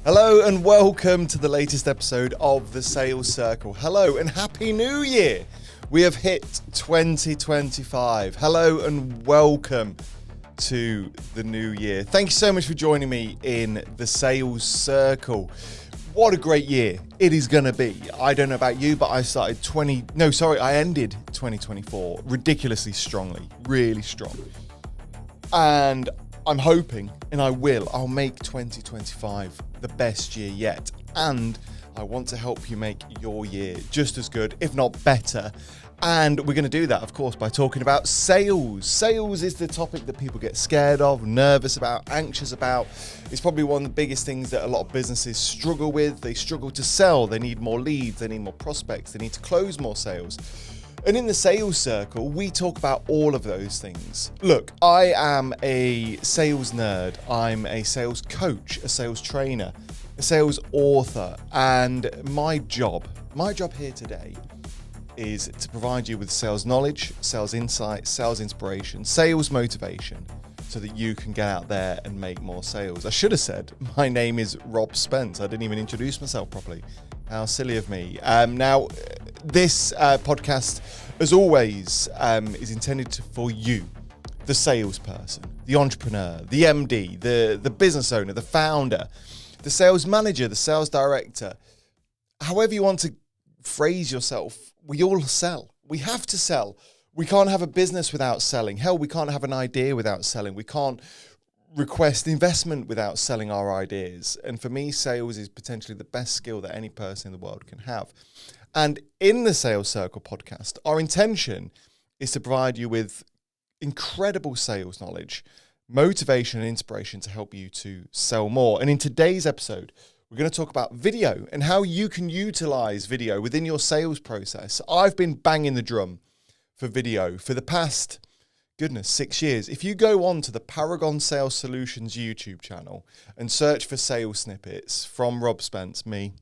Hello and welcome to the latest episode of The Sales Circle. Hello and Happy New Year! We have hit 2025. Hello and welcome to the new year. Thank you so much for joining me in The Sales Circle. What a great year it is going to be. I don't know about you, but I ended 2024 ridiculously strongly, really strong. And I'm hoping, and I'll make 2025 the best year yet. And I want to help you make your year just as good, if not better. And we're going to do that, of course, by talking about sales. Sales is the topic that people get scared of, nervous about, anxious about. It's probably one of the biggest things that a lot of businesses struggle with. They struggle to sell. They need more leads. They need more prospects. They need to close more sales. And in the sales circle, we talk about all of those things. Look, I am a sales nerd. I'm a sales coach, a sales trainer, a sales author. And my job here today is to provide you with sales knowledge, sales insight, sales inspiration, sales motivation, so that you can get out there and make more sales. I should have said, my name is Rob Spence. I didn't even introduce myself properly. How silly of me. Now, this podcast, as always, is intended for you, the salesperson, the entrepreneur, the MD, the business owner, the founder, the sales manager, the sales director. However you want to phrase yourself, we all sell. We have to sell. We can't have a business without selling. Hell, we can't have an idea without selling. We can't request investment without selling our ideas. And for me, sales is potentially the best skill that any person in the world can have. And in the Sales Circle podcast, our intention is to provide you with incredible sales knowledge, motivation and inspiration to help you to sell more. And in today's episode, we're going to talk about video and how you can utilize video within your sales process. I've been banging the drum for video for the past 6 years. If you go on to the Paragon Sales Solutions YouTube channel and search for sales snippets from Rob Spence, me,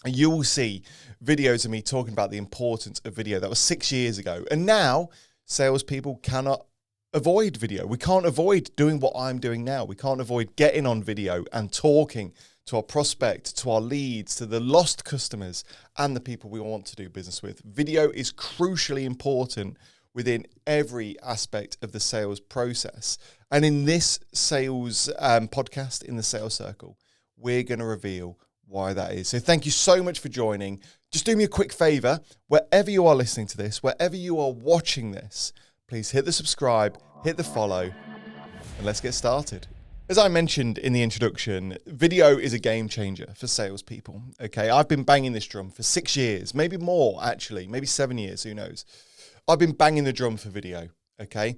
you will see videos of me talking about the importance of video. That was 6 years ago. And now salespeople cannot avoid video. We can't avoid doing what I'm doing now. We can't avoid getting on video and talking to our prospect, to our leads, to the lost customers and the people we want to do business with. Video is crucially important within every aspect of the sales process. And in this sales podcast, in the Sales Circle, we're going to reveal why that is. So thank you so much for joining. Just do me a quick favor, wherever you are listening to this, wherever you are watching this, please hit the subscribe, hit the follow, and let's get started. As I mentioned in the introduction, video is a game changer for salespeople. Okay, I've been banging this drum for 6 years, maybe more actually, maybe 7 years, who knows. I've been banging the drum for video, okay?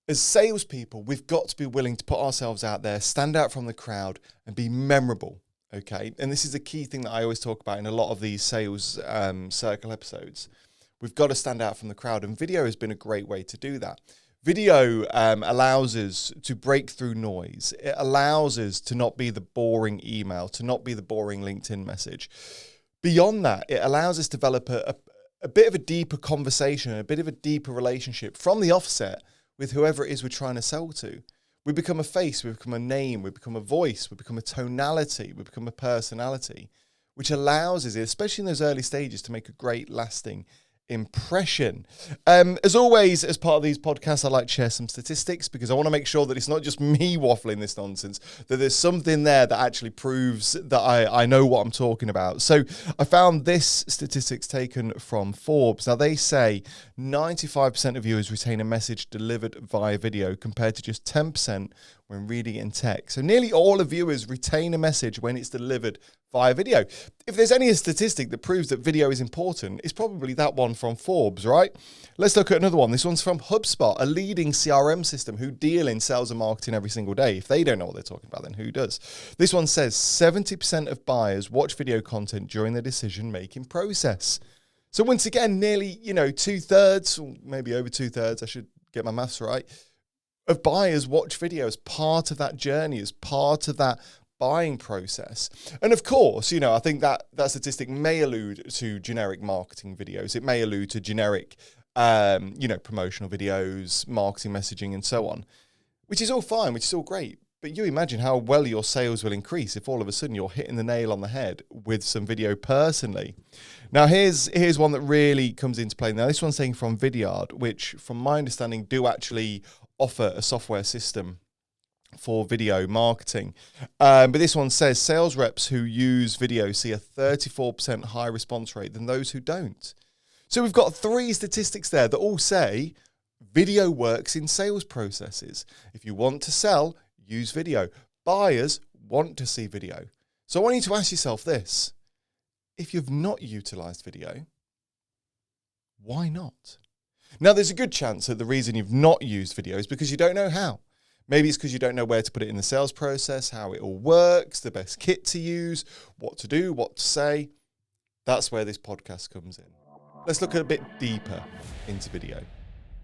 As salespeople, we've got to be willing to put ourselves out there, stand out from the crowd, and be memorable, okay? And this is a key thing that I always talk about in a lot of these sales circle episodes. We've got to stand out from the crowd, and video has been a great way to do that. Video allows us to break through noise. It allows us to not be the boring email, to not be the boring LinkedIn message. Beyond that, it allows us to develop a bit of a deeper conversation, a bit of a deeper relationship from the offset with whoever it is we're trying to sell to. We become a face, we become a name, we become a voice, we become a tonality, we become a personality, which allows us, especially in those early stages, to make a great lasting impression. As always, as part of these podcasts, I like to share some statistics because I want to make sure that it's not just me waffling this nonsense, that there's something there that actually proves that I know what I'm talking about. So I found this statistics taken from Forbes. Now they say 95% of viewers retain a message delivered via video compared to just 10% when reading it in text. So nearly all of viewers retain a message when it's delivered via video. If there's any statistic that proves that video is important, it's probably that one from Forbes, right? Let's look at another one. This one's from HubSpot, a leading CRM system who deal in sales and marketing every single day. If they don't know what they're talking about, then who does? This one says 70% of buyers watch video content during the decision-making process. So once again, nearly, 2/3, or maybe over 2/3, I should get my maths right, of buyers watch video as part of that journey, as part of that buying process. And of course, I think that statistic may allude to generic marketing videos. It may allude to generic, promotional videos, marketing messaging, and so on, which is all fine, which is all great. But you imagine how well your sales will increase if all of a sudden you're hitting the nail on the head with some video personally. Now, here's one that really comes into play. Now, this one's taken from Vidyard, which, from my understanding, do actually offer a software system for video marketing. But this one says sales reps who use video see a 34% higher response rate than those who don't. So we've got 3 statistics there that all say video works in sales processes. If you want to sell, use video. Buyers want to see video. So I want you to ask yourself this. If you've not utilized video, why not? Now, there's a good chance that the reason you've not used video is because you don't know how. Maybe it's because you don't know where to put it in the sales process, how it all works, the best kit to use, what to do, what to say. That's where this podcast comes in. Let's look a bit deeper into video.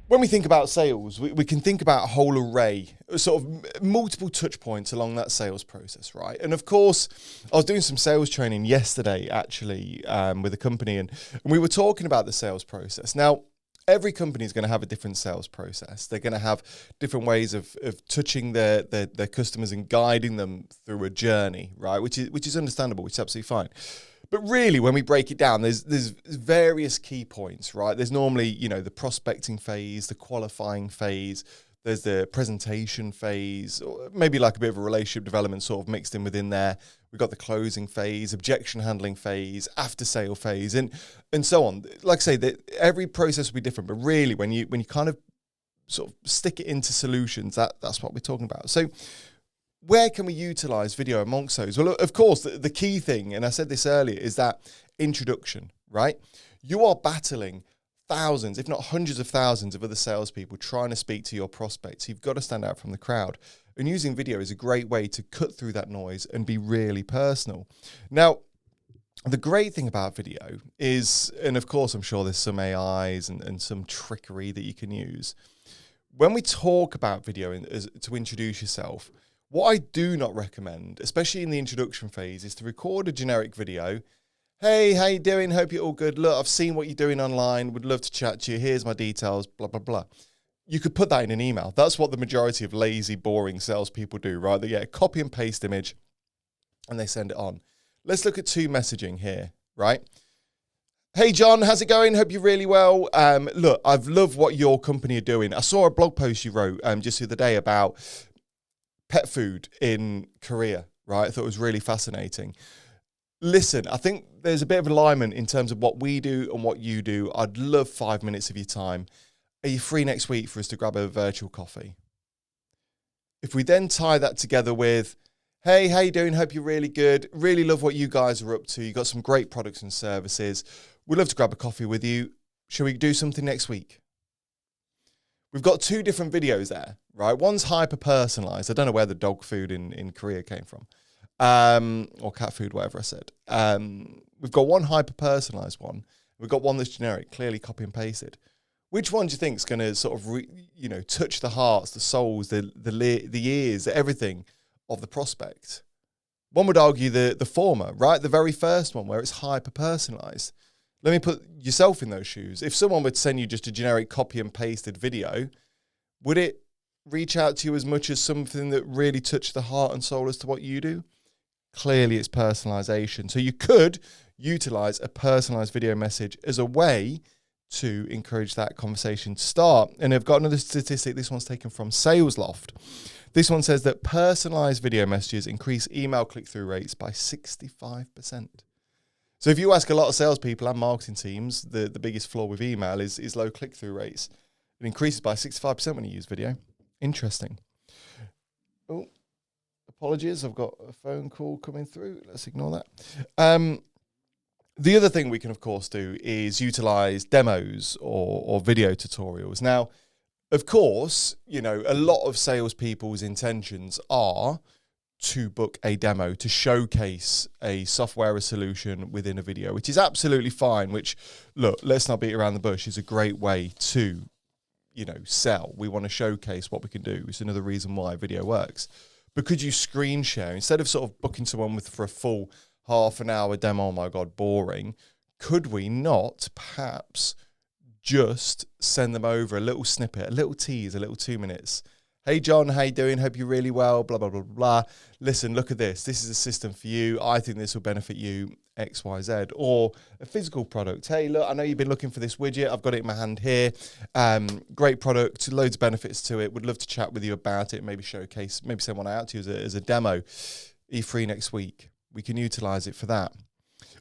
When we think about sales, we can think about a whole array, sort of multiple touch points along that sales process, right? And of course, I was doing some sales training yesterday, actually, with a company, and we were talking about the sales process. Now, every company is going to have a different sales process. They're going to have different ways of touching their customers and guiding them through a journey, right? Which is understandable, which is absolutely fine. But really, when we break it down, there's various key points, right? There's normally, the prospecting phase, the qualifying phase, there's the presentation phase, or maybe like a bit of a relationship development sort of mixed in within there. We've got the closing phase, objection handling phase, after sale phase, and so on. Like I say, every process will be different, but really, when you kind of sort of stick it into solutions, that's what we're talking about. So, where can we utilize video amongst those? Well, of course, the key thing, and I said this earlier, is that introduction, right? You are battling thousands, if not hundreds of thousands of other salespeople trying to speak to your prospects. You've got to stand out from the crowd. And using video is a great way to cut through that noise and be really personal. Now, the great thing about video is, and of course, I'm sure there's some AIs and some trickery that you can use. When we talk about video to introduce yourself, what I do not recommend, especially in the introduction phase, is to record a generic video. Hey, how you doing? Hope you're all good. Look, I've seen what you're doing online. Would love to chat to you. Here's my details, blah, blah, blah. You could put that in an email. That's what the majority of lazy, boring salespeople do, right? They get a copy and paste image and they send it on. Let's look at 2 messaging here, right? Hey, John, how's it going? Hope you're really well. Look, I've loved what your company are doing. I saw a blog post you wrote just the other day about pet food in Korea, right? I thought it was really fascinating. Listen, I think there's a bit of alignment in terms of what we do and what you do. I'd love 5 minutes of your time. Are you free next week for us to grab a virtual coffee? If we then tie that together with, hey, how you doing? Hope you're really good. Really love what you guys are up to. You got some great products and services. We'd love to grab a coffee with you. Shall we do something next week? We've got 2 different videos there, right? One's hyper-personalized. I don't know where the dog food in Korea came from. Or cat food, whatever I said. We've got one hyper-personalized one. We've got one that's generic, clearly copy and pasted. Which one do you think is going to sort of, touch the hearts, the souls, the ears, everything of the prospect? One would argue the former, right? The very first one where it's hyper-personalized. Let me put yourself in those shoes. If someone would send you just a generic copy and pasted video, would it reach out to you as much as something that really touched the heart and soul as to what you do? Clearly, it's personalization. So you could utilize a personalized video message as a way to encourage that conversation to start. And I've got another statistic. This one's taken from SalesLoft. This one says that personalized video messages increase email click-through rates by 65%. So if you ask a lot of salespeople and marketing teams, the biggest flaw with email is low click-through rates. It increases by 65% when you use video. Interesting. Oh, apologies. I've got a phone call coming through. Let's ignore that. The other thing we can, of course, do is utilize demos or video tutorials. Now, of course, a lot of salespeople's intentions are to book a demo, to showcase a software or solution within a video, which is absolutely fine, which, look, let's not beat around the bush, is a great way to, sell. We want to showcase what we can do. It's another reason why video works. But could you screen share? Instead of sort of booking someone for a full half an hour demo, oh my God, boring, could we not perhaps just send them over a little snippet, a little tease, a little 2 minutes? Hey, John, how you doing? Hope you're really well, blah, blah, blah, blah. Listen, look at this. This is a system for you. I think this will benefit you, X, Y, Z. Or a physical product. Hey, look, I know you've been looking for this widget. I've got it in my hand here. Great product, loads of benefits to it. Would love to chat with you about it, maybe showcase, maybe send one out to you as a demo. E3 next week. We can utilize it for that.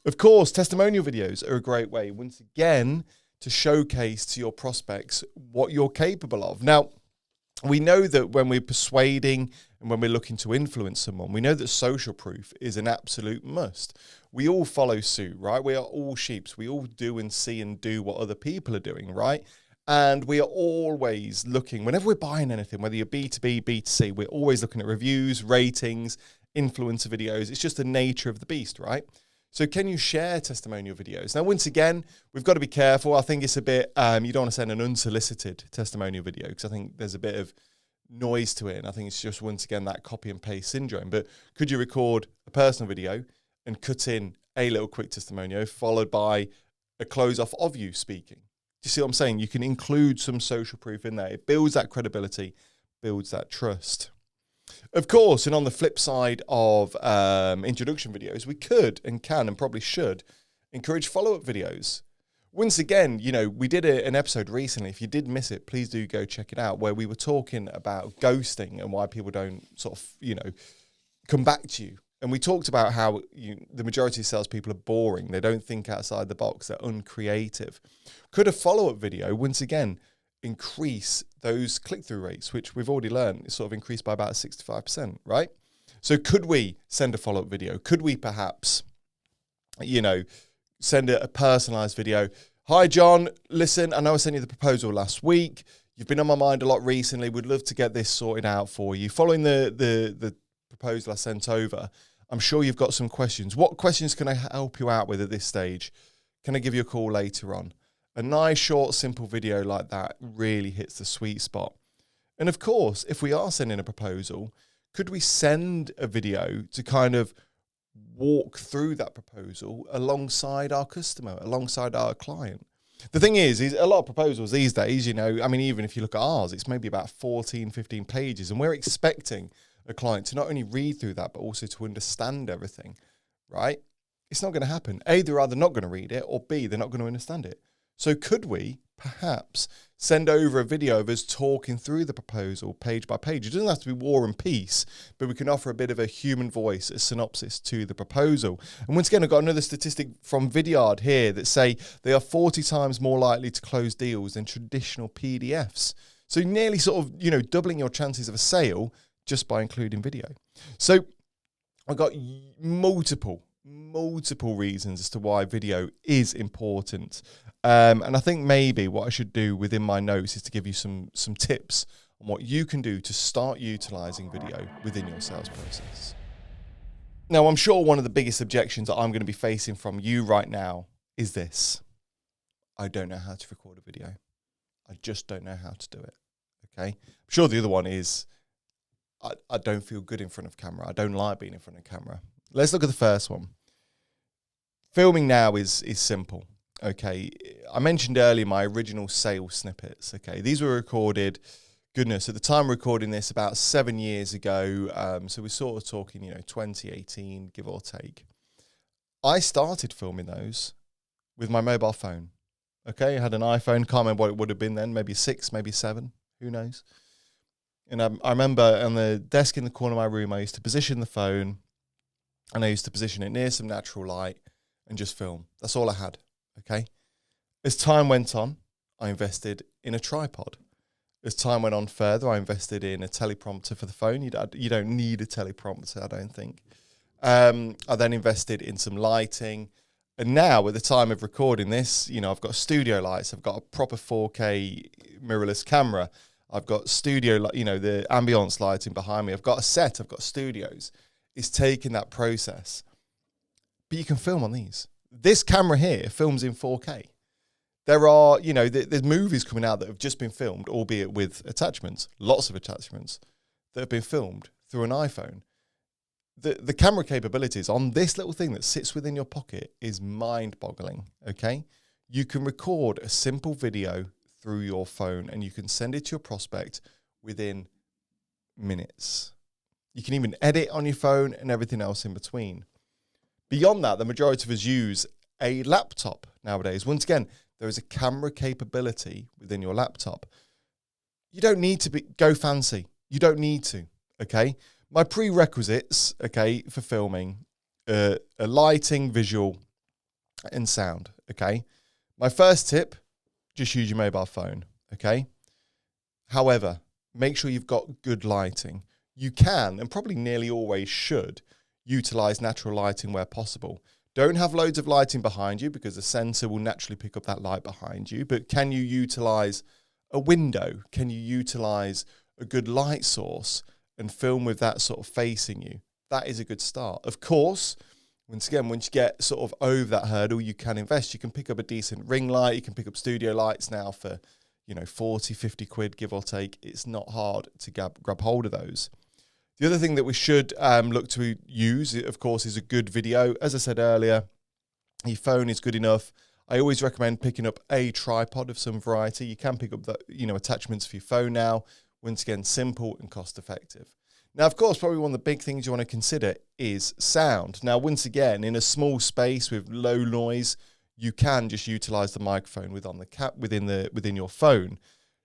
Of course, testimonial videos are a great way, once again, to showcase to your prospects what you're capable of. Now, we know that when we're persuading and when we're looking to influence someone, we know that social proof is an absolute must. We all follow suit, right? We are all sheeps. We all do and see and do what other people are doing, right? And we are always looking, whenever we're buying anything, whether you're B2B, B2C, we're always looking at reviews, ratings, influencer videos. It's just the nature of the beast, right? So can you share testimonial videos? Now, once again, we've got to be careful. I think it's a bit, you don't want to send an unsolicited testimonial video because I think there's a bit of noise to it. And I think it's just, once again, that copy and paste syndrome. But could you record a personal video and cut in a little quick testimonial followed by a close off of you speaking? Do you see what I'm saying? You can include some social proof in there. It builds that credibility, builds that trust. Of course, and on the flip side of introduction videos, we could and can and probably should encourage follow-up videos. Once again, you know, we did an episode recently. If you did miss it, please do go check it out, where we were talking about ghosting and why people don't sort of, you know, come back to you. And we talked about how the majority of salespeople are boring. They don't think outside the box. They're uncreative. Could a follow-up video, once again, increase those click-through rates, which we've already learned is sort of increased by about 65%, right? So could we send a follow-up video? Could we perhaps, you know, send a personalized video? Hi, John, listen, I know I sent you the proposal last week. You've been on my mind a lot recently. We'd love to get this sorted out for you. Following the proposal I sent over, I'm sure you've got some questions. What questions can I help you out with at this stage? Can I give you a call later on? A nice, short, simple video like that really hits the sweet spot. And of course, if we are sending a proposal, could we send a video to kind of walk through that proposal alongside our customer, alongside our client? The thing is a lot of proposals these days, you know, I mean, even if you look at ours, it's maybe about 14, 15 pages. And we're expecting a client to not only read through that, but also to understand everything, right? It's not going to happen. A, they're either not going to read it, or B, they're not going to understand it. So could we perhaps send over a video of us talking through the proposal page by page? It doesn't have to be war and peace, but we can offer a bit of a human voice, a synopsis to the proposal. And once again, I've got another statistic from Vidyard here that say they are 40 times more likely to close deals than traditional PDFs. So nearly sort of, you know, doubling your chances of a sale just by including video. So I've got multiple reasons as to why video is important. And I think maybe what I should do within my notes is to give you some tips on what you can do to start utilizing video within your sales process. Now, I'm sure one of the biggest objections that I'm going to be facing from you right now is this. I don't know how to record a video. I just don't know how to do it. Okay. I'm sure the other one is I don't feel good in front of camera. I don't like being in front of camera. Let's look at the first one. Filming now is simple. Okay, I mentioned earlier my original sales snippets. Okay, these were recorded, goodness, at the time recording this about 7 years ago. So we're sort of talking, you know, 2018, give or take. I started filming those with my mobile phone. Okay, I had an iPhone, can't remember what it would have been then, maybe 6, maybe 7, who knows. And I remember on the desk in the corner of my room, I used to position the phone and I used to position it near some natural light and just film. That's all I had. Okay. As time went on, I invested in a tripod. As time went on further, I invested in a teleprompter for the phone. You don't need a teleprompter, I don't think. I then invested in some lighting. And now, at the time of recording this, you know, I've got studio lights. I've got a proper 4K mirrorless camera. I've got studio, you know, the ambience lighting behind me. I've got a set. I've got studios. It's taking that process. But you can film on these. This camera here films in 4K. There are, you know, there's movies coming out that have just been filmed, albeit with attachments, lots of attachments, that have been filmed through an iPhone. The camera capabilities on this little thing that sits within your pocket is mind-boggling, okay? You can record a simple video through your phone and you can send it to your prospect within minutes. You can even edit on your phone and everything else in between. Beyond that, the majority of us use a laptop nowadays. Once again, there is a camera capability within your laptop. You don't need to go fancy. You don't need to, okay? My prerequisites, okay, for filming are lighting, visual, and sound, okay? My first tip, just use your mobile phone, okay? However, make sure you've got good lighting. You can, and probably nearly always should, utilize natural lighting where possible. Don't have loads of lighting behind you because the sensor will naturally pick up that light behind you, but can you utilize a window? Can you utilize a good light source and film with that sort of facing you? That is a good start. Of course, once again, once you get sort of over that hurdle, you can invest. You can pick up a decent ring light. You can pick up studio lights now for, 40, 50 quid, give or take. It's not hard to grab hold of those. The other thing that we should look to use, of course, is a good video. As I said earlier, your phone is good enough. I always recommend picking up a tripod of some variety. You can pick up the, attachments for your phone now. Once again, simple and cost effective. Now, of course, probably one of the big things you want to consider is sound. Now, once again, in a small space with low noise, you can just utilize the microphone within your phone.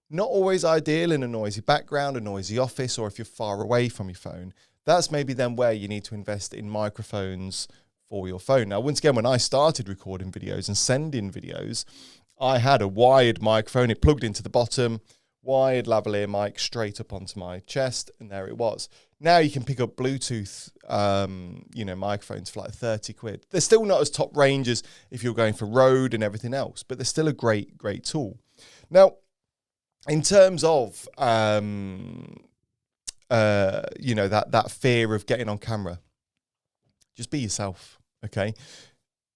Not always ideal in a noisy background, a noisy office, or if you're far away from your phone. That's maybe then where you need to invest in microphones for your phone. Now, once again, when I started recording videos and sending videos, I had a wired microphone. It plugged into the bottom, wired lavalier mic straight up onto my chest, and there it was. Now you can pick up Bluetooth, microphones for like 30 quid. They're still not as top range as if you're going for Rode and everything else, but they're still a great, great tool. Now, in terms of, that fear of getting on camera, just be yourself, okay?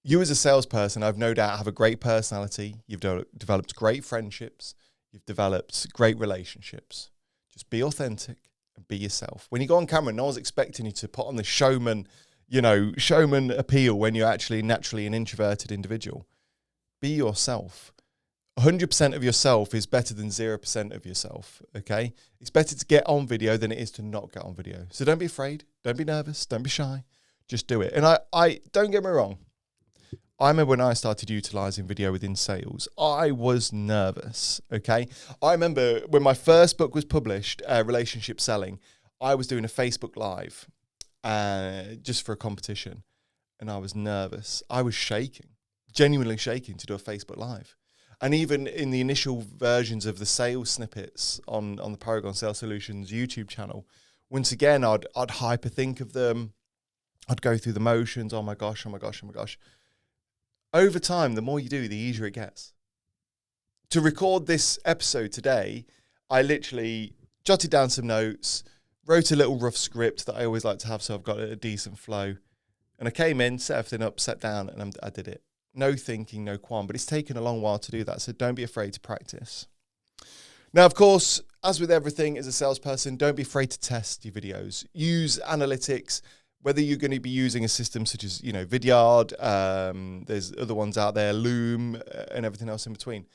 You as a salesperson, I've no doubt, have a great personality. You've developed great friendships. You've developed great relationships. Just be authentic and be yourself. When you go on camera, no one's expecting you to put on the showman appeal when you're actually naturally an introverted individual. Be yourself. 100% of yourself is better than 0% of yourself, okay? It's better to get on video than it is to not get on video. So don't be afraid. Don't be nervous. Don't be shy. Just do it. And I don't get me wrong. I remember when I started utilizing video within sales, I was nervous, okay? I remember when my first book was published, Relationship Selling, I was doing a Facebook Live just for a competition, and I was nervous. I was shaking, genuinely shaking to do a Facebook Live. And even in the initial versions of the sales snippets on the Paragon Sales Solutions YouTube channel, once again, I'd hyperthink of them. I'd go through the motions. Oh my gosh. Over time, the more you do, the easier it gets. To record this episode today, I literally jotted down some notes, wrote a little rough script that I always like to have so I've got a decent flow. And I came in, set everything up, sat down, and I did it. No thinking, no qualm, but it's taken a long while to do that, so don't be afraid to practice. Now, of course, as with everything as a salesperson, don't be afraid to test your videos. Use analytics, whether you're going to be using a system such as, Vidyard, there's other ones out there, Loom, and everything else in between.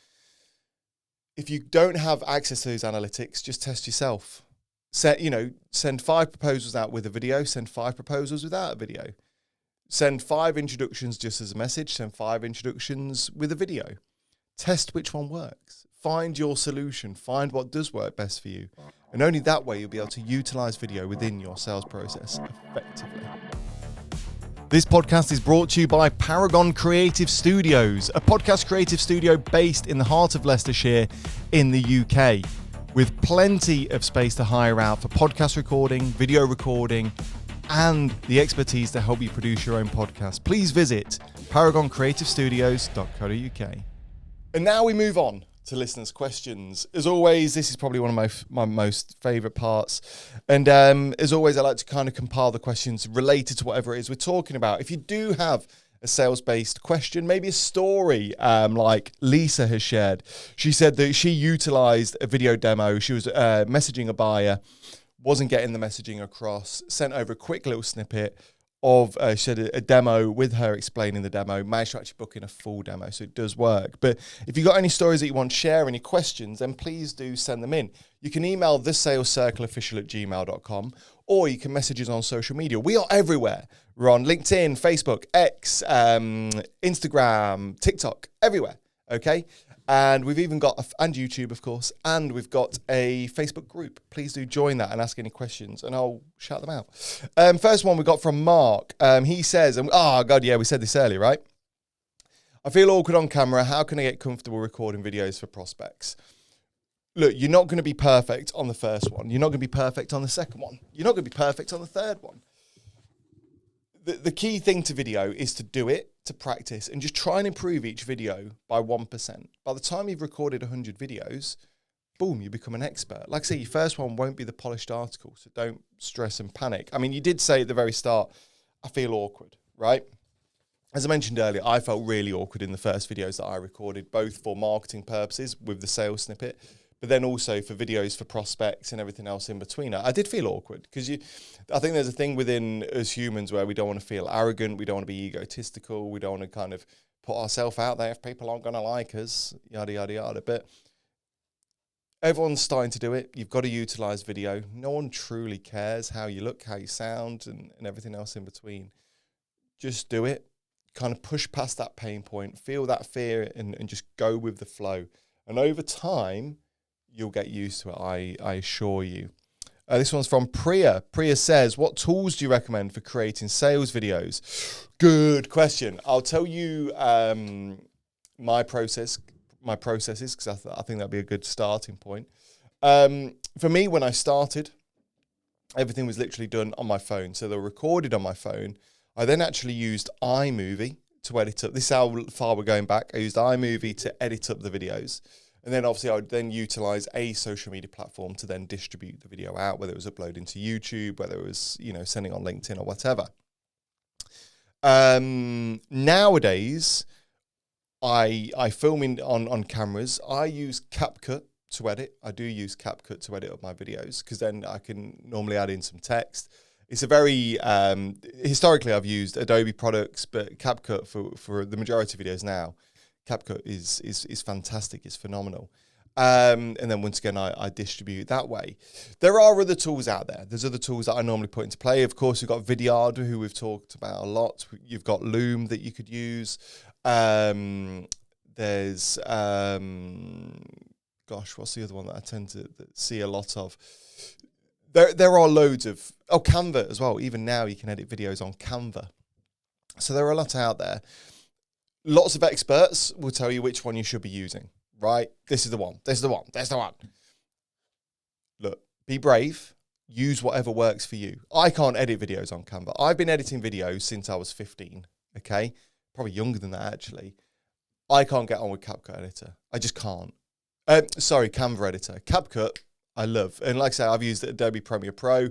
If you don't have access to those analytics, just test yourself. Send 5 proposals out with a video, send 5 proposals without a video. Send 5 introductions just as a message, send 5 introductions with a video. Test which one works. Find your solution. Find what does work best for you. And only that way you'll be able to utilize video within your sales process effectively. This podcast is brought to you by Paragon Creative Studios, a podcast creative studio based in the heart of Leicestershire in the UK, with plenty of space to hire out for podcast recording, video recording, and the expertise to help you produce your own podcast. Please visit paragoncreativestudios.co.uk. And now we move on to listeners' questions. As always, this is probably one of my most favourite parts. And as always, I like to kind of compile the questions related to whatever it is we're talking about. If you do have a sales-based question, maybe a story like Lisa has shared. She said that she utilised a video demo. She was messaging a buyer, wasn't getting the messaging across, sent over a quick little snippet of she had a demo with her explaining the demo, managed to actually book in a full demo, so it does work. But if you've got any stories that you want to share, any questions, then please do send them in. You can email thesalescircleofficial@gmail.com, or you can message us on social media. We are everywhere. We're on LinkedIn, Facebook, X, Instagram, TikTok, everywhere, okay? And we've even got, and YouTube, of course, and we've got a Facebook group. Please do join that and ask any questions, and I'll shout them out. First one we got from Mark. He says, oh, God, yeah, we said this earlier, right? I feel awkward on camera. How can I get comfortable recording videos for prospects? Look, you're not going to be perfect on the first one. You're not going to be perfect on the second one. You're not going to be perfect on the third one. The key thing to video is to do it, to practice, and just try and improve each video by 1%. By the time you've recorded 100 videos, boom, you become an expert. Like I say, your first one won't be the polished article, so don't stress and panic. I mean, you did say at the very start, I feel awkward, right? As I mentioned earlier, I felt really awkward in the first videos that I recorded, both for marketing purposes with the sales snippet, but then also for videos for prospects and everything else in between. I did feel awkward because I think there's a thing within us humans where we don't want to feel arrogant, we don't want to be egotistical, we don't want to kind of put ourselves out there if people aren't going to like us, yada, yada, yada. But everyone's starting to do it. You've got to utilize video. No one truly cares how you look, how you sound, and everything else in between. Just do it. Kind of push past that pain point, feel that fear, and just go with the flow. And over time, you'll get used to it, I assure you. This one's from Priya. Priya says, what tools do you recommend for creating sales videos? Good question. I'll tell you my processes, because I think that'd be a good starting point. For me, when I started, everything was literally done on my phone. So they were recorded on my phone. I then actually used iMovie to edit up. This is how far we're going back. I used iMovie to edit up the videos. And then obviously I would then utilize a social media platform to then distribute the video out, whether it was uploading to YouTube, whether it was, sending on LinkedIn or whatever. Nowadays, I film on cameras. I use CapCut to edit. I do use CapCut to edit up my videos because then I can normally add in some text. It's a very, historically I've used Adobe products, but CapCut for the majority of videos now, CapCut is fantastic, it's phenomenal. And then once again, I distribute that way. There are other tools out there. There's other tools that I normally put into play. Of course, you've got Vidyard, who we've talked about a lot. You've got Loom that you could use. There's, what's the other one that I tend to see a lot of? There are loads of, Canva as well. Even now you can edit videos on Canva. So there are a lot out there. Lots of experts will tell you which one you should be using, right? This is the one. This is the one. That's the one. Look, be brave. Use whatever works for you. I can't edit videos on Canva. I've been editing videos since I was 15, okay? Probably younger than that, actually. I can't get on with CapCut Editor. I just can't. Canva Editor. CapCut, I love. And like I say, I've used Adobe Premiere Pro.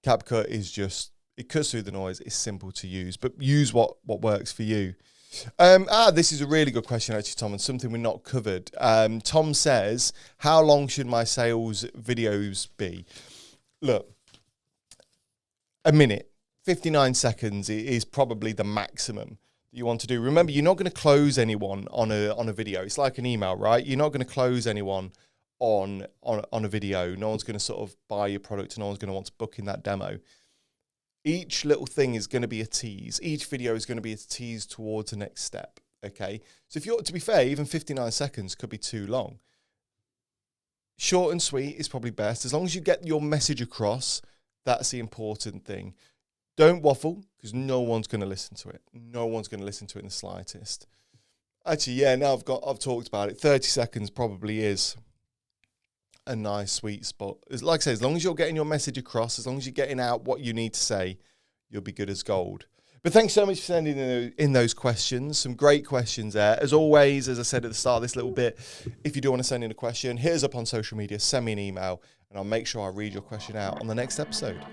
CapCut is just, it cuts through the noise. It's simple to use, but use what works for you. This is a really good question, actually, Tom, and something we're not covered. Tom says, how long should my sales videos be? Look, a minute, 59 seconds is probably the maximum that you want to do. Remember, you're not going to close anyone on a video. It's like an email, right? You're not going to close anyone on a video. No one's going to sort of buy your product. No one's going to want to book in that demo. Each little thing is going to be a tease. Each video is going to be a tease towards the next step, okay? So if you're, to be fair, even 59 seconds could be too long. Short and sweet is probably best. As long as you get your message across, that's the important thing. Don't waffle, because no one's going to listen to it. No one's going to listen to it in the slightest. Actually, yeah, now I've talked about it. 30 seconds probably is a nice sweet spot. Like I say, as long as you're getting your message across, as long as you're getting out what you need to say, you'll be good as gold. But thanks so much for sending in those questions. Some great questions there. As always, as I said at the start of this little bit, if you do want to send in a question, hit us up on social media, send me an email, and I'll make sure I read your question out on the next episode.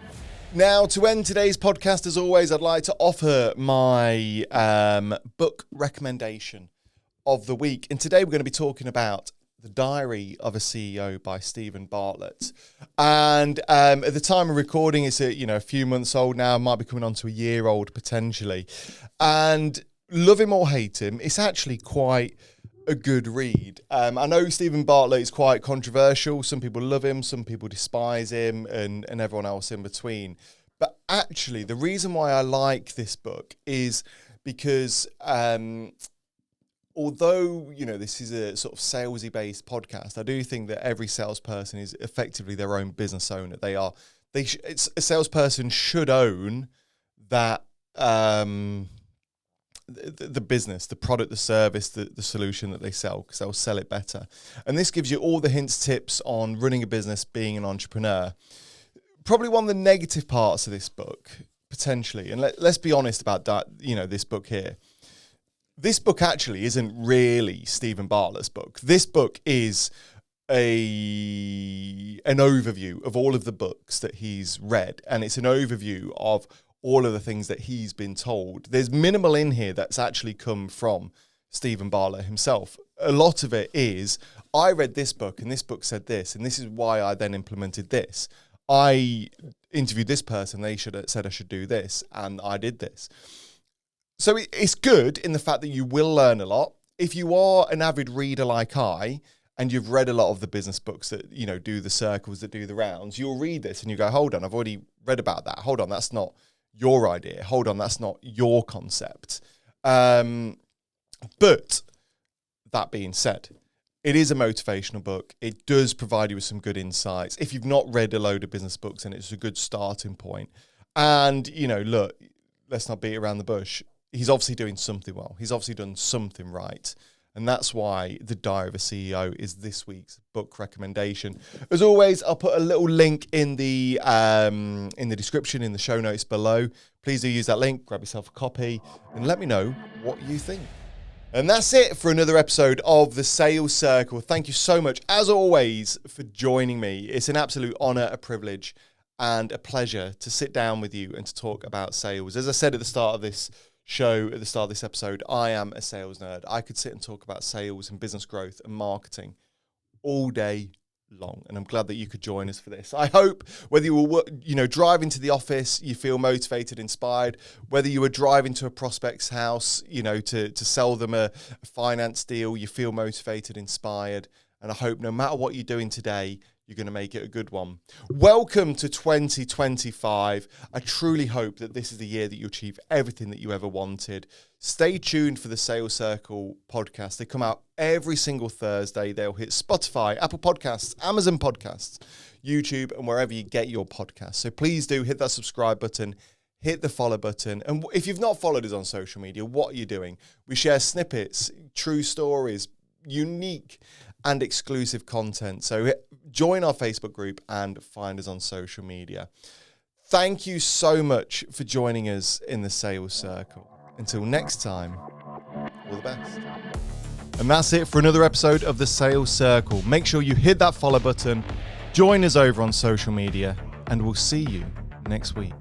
Now, to end today's podcast, as always, I'd like to offer my book recommendation of the week. And today we're going to be talking about The Diary of a CEO by Stephen Bartlett. And at the time of recording, it's a few months old now, might be coming on to a year old potentially. And love him or hate him, it's actually quite a good read. I know Stephen Bartlett is quite controversial. Some people love him, some people despise him, and everyone else in between. But actually, the reason why I like this book is because although, this is a sort of salesy based podcast, I do think that every salesperson is effectively their own business owner. A salesperson should own that, the business, the product, the service, the solution that they sell, because they'll sell it better. And this gives you all the hints, tips on running a business, being an entrepreneur. Probably one of the negative parts of this book, potentially, and let's be honest about that, this book here. This book actually isn't really Stephen Bartlett's book. This book is an overview of all of the books that he's read, and it's an overview of all of the things that he's been told. There's minimal in here that's actually come from Stephen Bartlett himself. A lot of it is, I read this book and this book said this, and this is why I then implemented this. I interviewed this person, they said I should do this, and I did this. So it's good in the fact that you will learn a lot. If you are an avid reader like I, and you've read a lot of the business books that, do the circles, that do the rounds, you'll read this and you go, hold on, I've already read about that. Hold on, that's not your idea. Hold on, that's not your concept. But that being said, it is a motivational book. It does provide you with some good insights. If you've not read a load of business books, then it's a good starting point. And, look, let's not beat around the bush. He's obviously doing something well. He's obviously done something right. And that's why The Diary of a CEO is this week's book recommendation. As always, I'll put a little link in the description, in the show notes below. Please do use that link, grab yourself a copy, and let me know what you think. And that's it for another episode of The Sales Circle. Thank you so much, as always, for joining me. It's an absolute honor, a privilege, and a pleasure to sit down with you and to talk about sales. As I said at the start of this show, at the start of this episode, I am a sales nerd. I could sit and talk about sales and business growth and marketing all day long, and I'm glad that you could join us for this. I hope whether you were driving to the office, you feel motivated, inspired, whether you were driving to a prospect's house, to sell them a finance deal, you feel motivated, inspired, and I hope no matter what you're doing today, you're going to make it a good one. Welcome to 2025. I truly hope that this is the year that you achieve everything that you ever wanted. Stay tuned for the Sales Circle podcast. They come out every single Thursday. They'll hit Spotify, Apple Podcasts, Amazon Podcasts, YouTube, and wherever you get your podcasts. So please do hit that subscribe button, hit the follow button. And if you've not followed us on social media, what are you doing? We share snippets, true stories, unique and exclusive content. So join our Facebook group and find us on social media. Thank you so much for joining us in the Sales Circle. Until next time, all the best. And that's it for another episode of the Sales Circle. Make sure you hit that follow button, join us over on social media, and we'll see you next week.